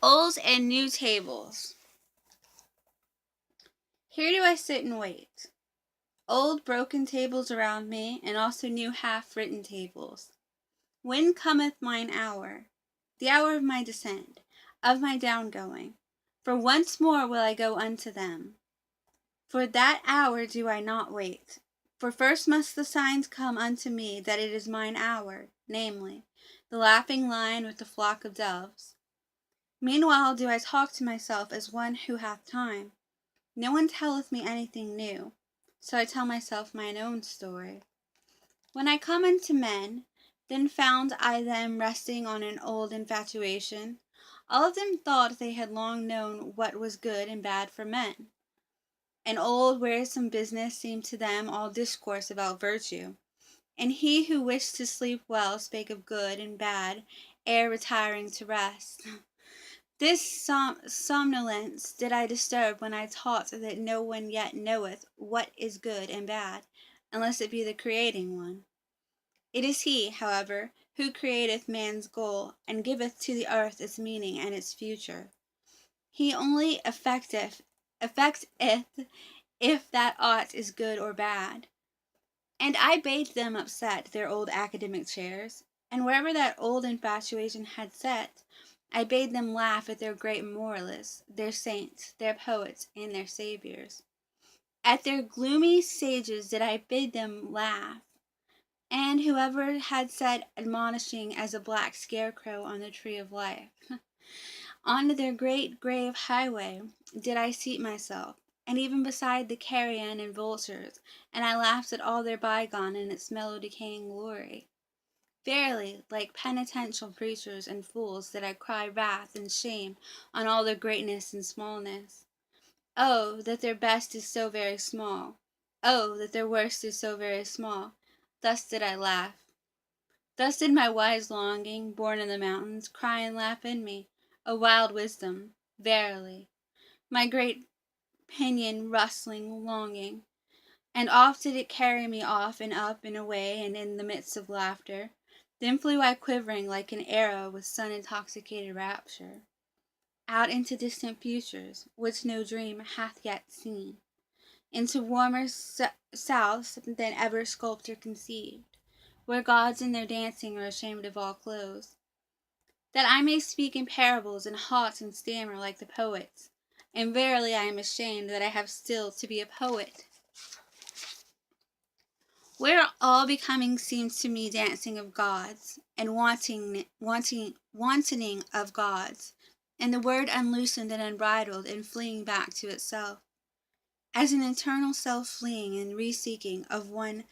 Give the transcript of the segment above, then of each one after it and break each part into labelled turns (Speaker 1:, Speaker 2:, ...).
Speaker 1: Old and new tables. Here do I sit and wait. Old broken tables around me, and also new half-written tables. When cometh mine hour, the hour of my descent, of my downgoing? For once more will I go unto them. For that hour do I not wait. For first must the signs come unto me that it is mine hour, namely, the laughing lion with the flock of doves. Meanwhile do I talk to myself as one who hath time. No one telleth me anything new, so I tell myself mine own story. When I come unto men, then found I them resting on an old infatuation. All of them thought they had long known what was good and bad for men. An old wearisome business seemed to them all discourse about virtue. And he who wished to sleep well spake of good and bad ere retiring to rest. This somnolence did I disturb when I taught that no one yet knoweth what is good and bad, unless it be the creating one. It is he, however, who createth man's goal, and giveth to the earth its meaning and its future. He only effecteth if that aught is good or bad. And I bade them upset their old academic chairs, and wherever that old infatuation had set, I bade them laugh at their great moralists, their saints, their poets, and their saviors. At their gloomy sages did I bid them laugh, and whoever had sat admonishing as a black scarecrow on the tree of life. On their great grave highway did I seat myself, and even beside the carrion and vultures, and I laughed at all their bygone and its mellow decaying glory. Verily, like penitential preachers and fools did I cry wrath and shame on all their greatness and smallness. Oh, that their best is so very small. Oh, that their worst is so very small. Thus did I laugh. Thus did my wise longing, born in the mountains, cry and laugh in me, a wild wisdom, verily, my great pinion rustling longing. And oft did it carry me off and up and away, and in the midst of laughter, then flew I quivering like an arrow with sun-intoxicated rapture, out into distant futures, which no dream hath yet seen, into warmer souths than ever sculptor conceived, where gods in their dancing are ashamed of all clothes, that I may speak in parables and halt and stammer like the poets. And verily I am ashamed that I have still to be a poet. Where all becoming seems to me dancing of gods, and wantoning of gods, and the word unloosened and unbridled and fleeing back to itself, as an eternal self fleeing and re-seeking of one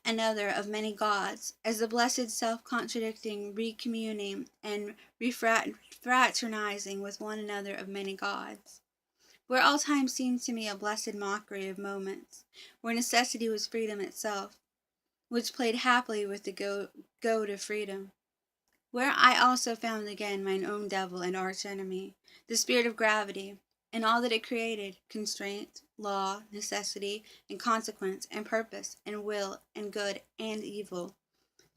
Speaker 1: another of many gods, as the blessed self-contradicting recommuning and refraternizing with one another of many gods. Where all time seemed to me a blessed mockery of moments, where necessity was freedom itself, which played happily with the goad of freedom. Where I also found again mine own devil and arch-enemy, the spirit of gravity, and all that it created, constraint, law, necessity, and consequence, and purpose, and will, and good, and evil.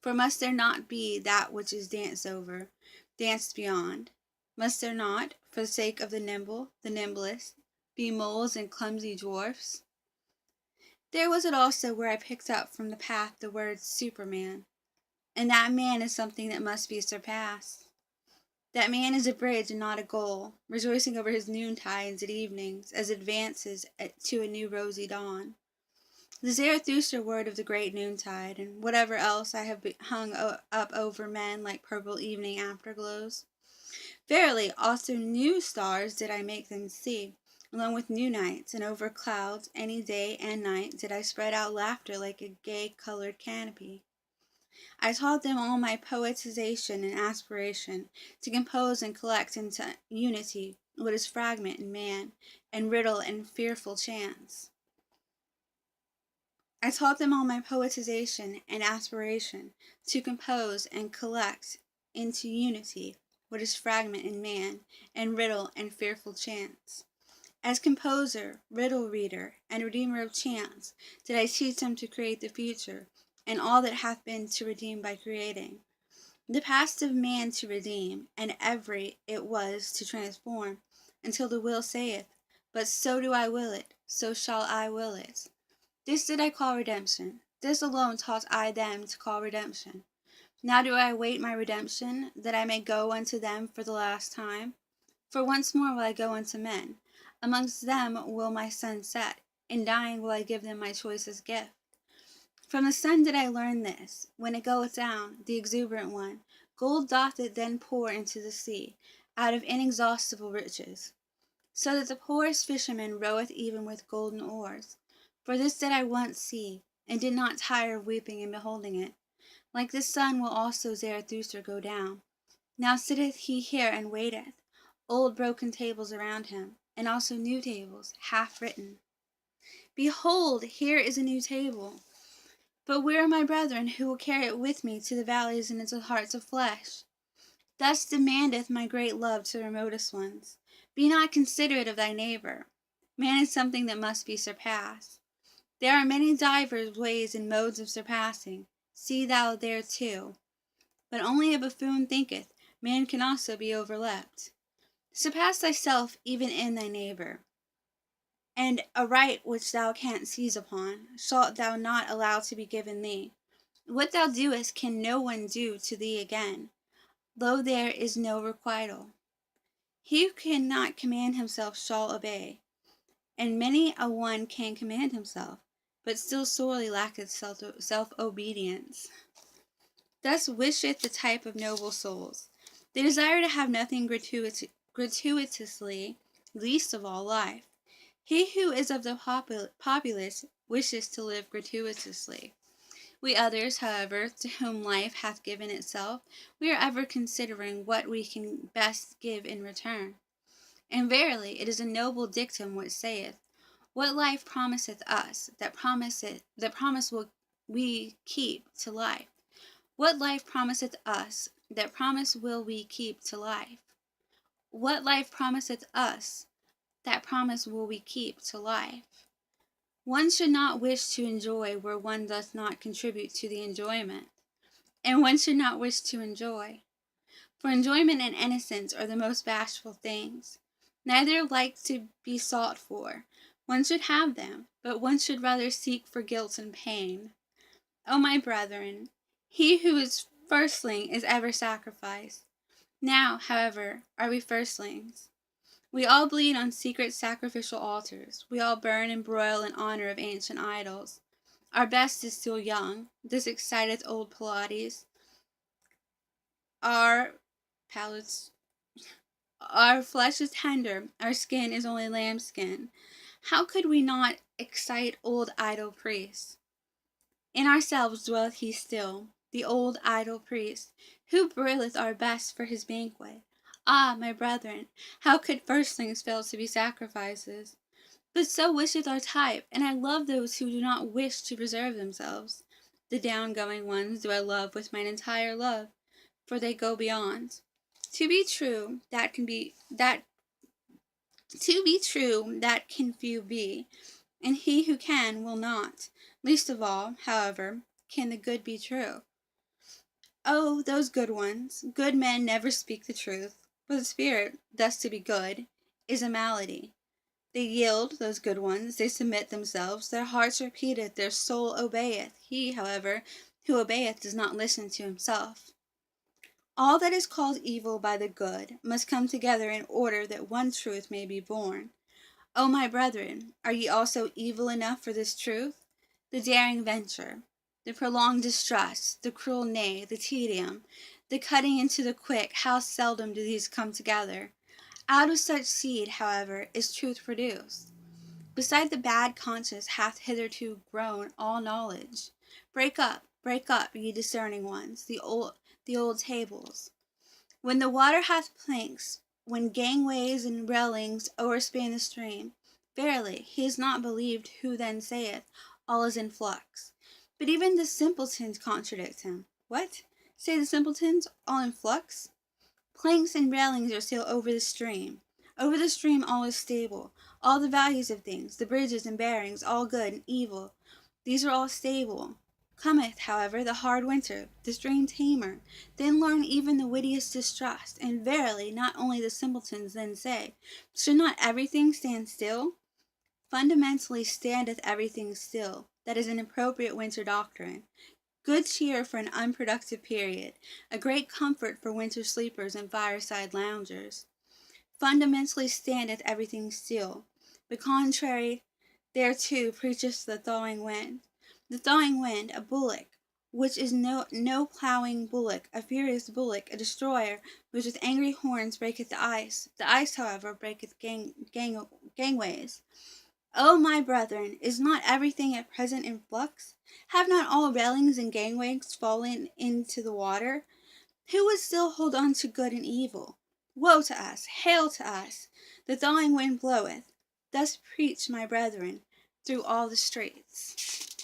Speaker 1: For must there not be that which is danced over, danced beyond? Must there not, for the sake of the nimble, the nimblest, be moles and clumsy dwarfs? There was it also where I picked up from the path the word Superman, and that man is something that must be surpassed. That man is a bridge and not a goal, rejoicing over his noontides and evenings as it advances to a new rosy dawn. The Zarathustra word of the great noontide, and whatever else I have hung up over men like purple evening afterglows. Verily, also new stars did I make them see, along with new nights, and over clouds, any day and night, did I spread out laughter like a gay-colored canopy. I taught them all my poetization and aspiration, to compose and collect into unity what is fragment in man, and riddle and fearful chance. I taught them all my poetization and aspiration, to compose and collect into unity what is fragment in man, and riddle and fearful chance. As composer, riddle reader, and redeemer of chance, did I teach them to create the future, and all that hath been to redeem by creating. The past of man to redeem, and every it was to transform, until the will saith, but so do I will it, so shall I will it. This did I call redemption. This alone taught I them to call redemption. Now do I await my redemption, that I may go unto them for the last time. For once more will I go unto men. Amongst them will my sun set. In dying will I give them my choicest gift. From the sun did I learn this. When it goeth down, the exuberant one, gold doth it then pour into the sea, out of inexhaustible riches. So that the poorest fisherman roweth even with golden oars. For this did I once see, and did not tire of weeping in beholding it. Like the sun will also Zarathustra go down. Now sitteth he here and waiteth, old broken tables around him, and also new tables, half written. Behold, here is a new table. But where are my brethren who will carry it with me to the valleys and into the hearts of flesh? Thus demandeth my great love to the remotest ones. Be not considerate of thy neighbor. Man is something that must be surpassed. There are many divers ways and modes of surpassing. See thou there too. But only a buffoon thinketh man can also be overleapt. Surpass thyself even in thy neighbor. And a right which thou canst seize upon, shalt thou not allow to be given thee. What thou doest can no one do to thee again. Lo, there is no requital. He who cannot command himself shall obey, and many a one can command himself, but still sorely lacketh self-obedience. Thus wisheth the type of noble souls. They desire to have nothing gratuitously, least of all life. He who is of the populace wishes to live gratuitously. We others, however, to whom life hath given itself, we are ever considering what we can best give in return. And verily, it is a noble dictum which saith, what life promiseth us, that promise will we keep to life. What life promiseth us, that promise will we keep to life. What life promiseth us, that promise will we keep to life. One should not wish to enjoy where one doth not contribute to the enjoyment, and one should not wish to enjoy. For enjoyment and innocence are the most bashful things. Neither like to be sought for. One should have them, but one should rather seek for guilt and pain. O my brethren, he who is firstling is ever sacrificed. Now, however, are we firstlings. We all bleed on secret sacrificial altars. We all burn and broil in honor of ancient idols. Our best is still young. This exciteth old Pilates. Our flesh is tender. Our skin is only lambskin. How could we not excite old idol priests? In ourselves dwelleth he still, the old idol priest, who broileth our best for his banquet. Ah, my brethren, how could firstlings fail to be sacrifices? But so wisheth our type, and I love those who do not wish to preserve themselves. The down-going ones do I love with mine entire love, for they go beyond. To be true, that can few be, and he who can will not. Least of all, however, can the good be true. Oh, those good ones! Good men never speak the truth. For the spirit, thus to be good, is a malady. They yield, those good ones, they submit themselves, their hearts repeateth, their soul obeyeth. He, however, who obeyeth does not listen to himself. All that is called evil by the good must come together in order that one truth may be born. O my brethren, are ye also evil enough for this truth? The daring venture, the prolonged distrust, the cruel nay, the tedium, the cutting into the quick, how seldom do these come together? Out of such seed, however, is truth produced. Beside the bad conscience hath hitherto grown all knowledge. Break up, ye discerning ones, the old tables. When the water hath planks, when gangways and railings o'erspan the stream, verily, he is not believed who then saith, all is in flux. But even the simpletons contradict him. What? Say the simpletons, all in flux? Planks and railings are still over the stream. Over the stream all is stable. All the values of things, the bridges and bearings, all good and evil, these are all stable. Cometh, however, the hard winter, the stream tamer. Then learn even the wittiest distrust, and verily not only the simpletons then say, should not everything stand still? Fundamentally standeth everything still. That is an appropriate winter doctrine. Good cheer for an unproductive period, a great comfort for winter sleepers and fireside loungers. Fundamentally standeth everything still. The contrary thereto preacheth the thawing wind. The thawing wind, a bullock, which is no ploughing bullock, a furious bullock, a destroyer, which with angry horns breaketh the ice. The ice, however, breaketh gangways. O my brethren, is not everything at present in flux? Have not all railings and gangways fallen into the water? Who would still hold on to good and evil? Woe to us! Hail to us! The thawing wind bloweth. Thus preach, my brethren, through all the straits.